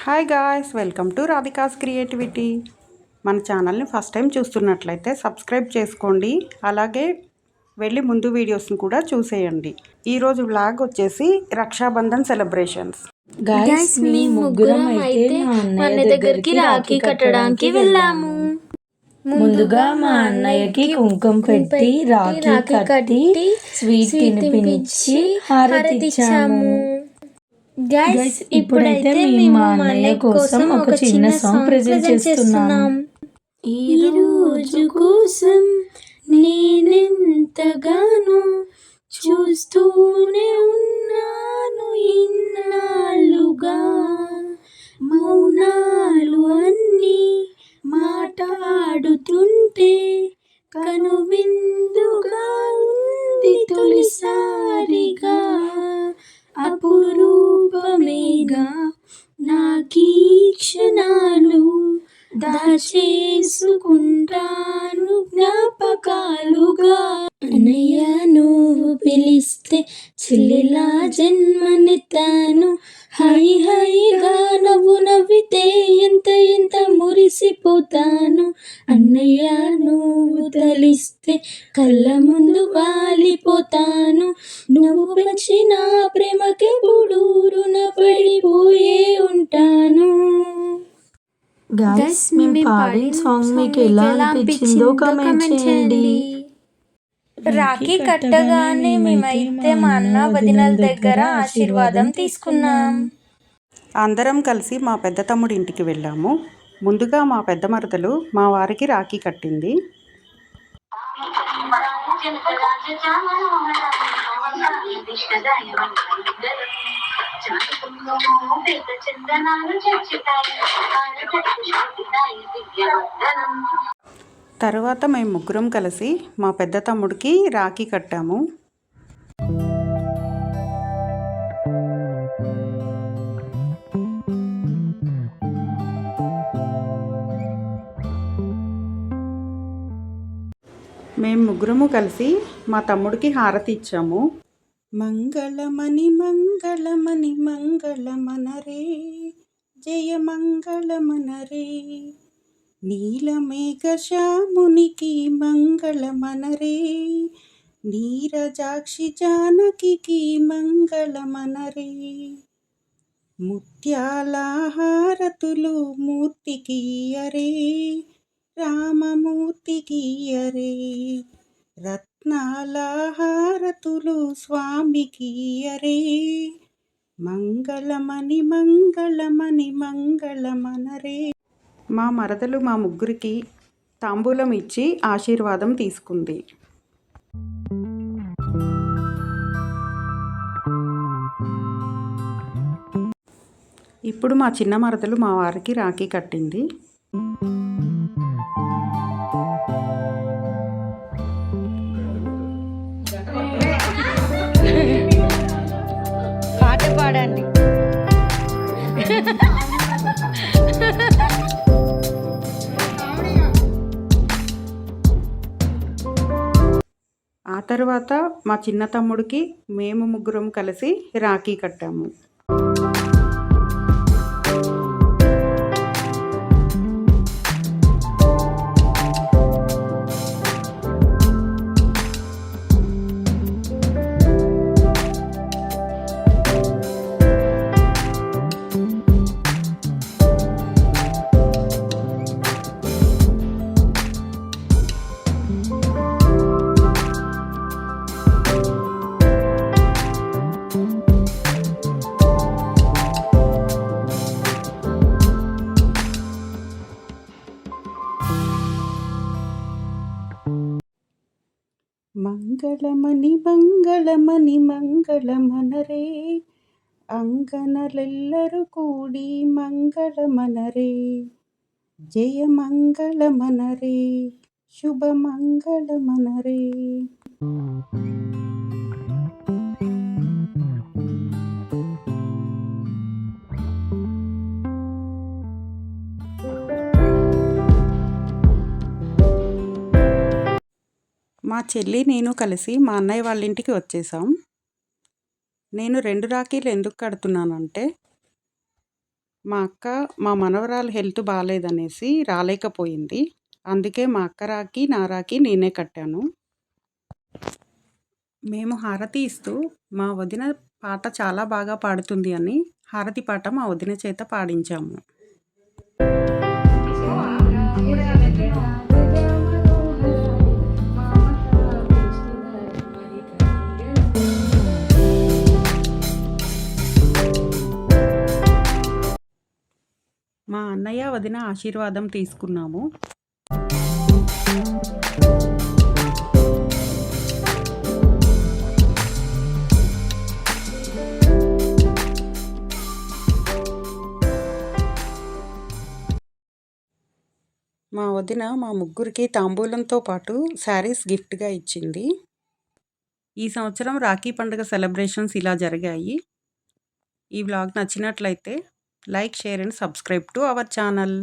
Hi guys, welcome to Radhika's creativity. మన ఛానల్ని first time చూస్తున్నట్లయితే సబ్స్క్రైబ్ చేసుకోండి, అలాగే వెళ్ళి ముందు వీడియోస్ని కూడా చూసేయండి. ఈరోజు వ్లాగ్ వచ్చేసి రక్షాబంధన్ సెలబ్రేషన్స్. గాయ్స్ మీ ముగ్గురం అయితే మా అన్నయ్య దగ్గరికి రాఖీ కట్టడానికి వెళ్ళాము. ముందుగా మా అన్నయ్యకి కుంకుమ పెట్టి రాఖీ కట్టి స్వీట్ తినిపించి హారతి ఇచ్చాము. గైస్ ఇప్పుడైతే మేము మా అన్నయ్య కోసం ఒక చిన్న సాంగ్ ప్రెజెంట్ చేస్తున్నాం. ఈ రోజు కోసం నేనెంతగానో చూస్తూనే ఉన్నాను ఇన్నాళ్ళుగా, మౌనాలు అన్నీ మాట్లాడుతుంటే కనువిందుగా ఉంది తొలిసారిగా, అపురూపమేగా నాకీ క్షణాలు, దాచేసుకుంటాను జ్ఞాపకాలుగా. అన్నయ్య నువ్వు పిలిస్తే చెల్లిలా జన్మనెత్తాను, హాయి హాయిగా నవ్వు నవ్వితే ఎంత ఎంత మురిసిపోతాను. అన్నయ్య నువ్వు తలిస్తే కళ్ళ ముందు వాలిపోతాను, నువ్వు పెంచిన ప్రేమకి రుణ పడిపోయే ఉంటాను. గైస్ మేము పాడిన సాంగ్ మీకు ఎలా అనిపించిందో కామెంట్ చేయండి. రాఖీ కట్టగానే మేమైతే మా అన్న వదినల దగ్గర ఆశీర్వాదం తీసుకున్నాం. అందరం కలిసి మా పెద్ద తమ్ముడి ఇంటికి వెళ్ళాము. ముందుగా మా పెద్ద మరదలు మా వారికి రాఖీ కట్టింది. తర్వాత మేము ముగ్గురం కలిసి మా పెద్ద తమ్ముడికి రాఖీ కట్టాము. మేము ముగ్గురము కలిసి మా తమ్ముడికి హారతి ఇచ్చాము. మంగళమణి మంగళమణి మంగళమనరే, జయ మంగళమనరే, నీలమేఘ శ్యామునికి మంగళమనరే, నీరజాక్షి జానకి మంగళమనరే, ముత్యాల హారతులు మూర్తికి అరే, రామమూర్తికి అరే, రత్నాల హారతులు స్వామికి అరే, మంగళమణి మంగళమణి మంగళమనరే. మా మరదలు మా ముగ్గురికి తాంబూలం ఇచ్చి ఆశీర్వాదం తీసుకుంది. ఇప్పుడు మా చిన్న మరదలు మా వారికి రాఖీ కట్టింది. పాట పాడండి. ఆ తర్వాత మా చిన్న తమ్ముడికి మేము ముగ్గురం కలిసి రాఖీ కట్టాము. మంగళమణి మంగళమణి మంగళమనరే, అంగనలెల్లరు కూడి మంగళమనరే, జయ మంగళమనరే, శుభ మంగళమనరే. మా చెల్లి నేను కలిసి మా అన్నయ్య వాళ్ళ ఇంటికి వచ్చేసాం. నేను 2 రాఖీలు ఎందుకు కడుతున్నానంటే మా అక్క మా మనవరాలు హెల్త్ బాలేదనేసి రాలేకపోయింది. అందుకే మా అక్క రాఖీ, నా రాఖీ నేనే కట్టాను. మేము హారతి ఇస్తూ మా వదిన పాట చాలా బాగా పాడుతుంది అని హారతి పాట మా వదిన చేత పాడించాము. మా అన్నయ్య వదిన ఆశీర్వాదం తీసుకున్నాము. మా వదిన మా ముగ్గురికి తాంబూలంతో పాటు శారీస్ గిఫ్ట్గా ఇచ్చింది. ఈ సంవత్సరం రాఖీ పండుగ సెలబ్రేషన్స్ ఇలా జరిగాయి. ఈ వ్లాగ్ నచ్చినట్లయితే like, share and subscribe to our channel.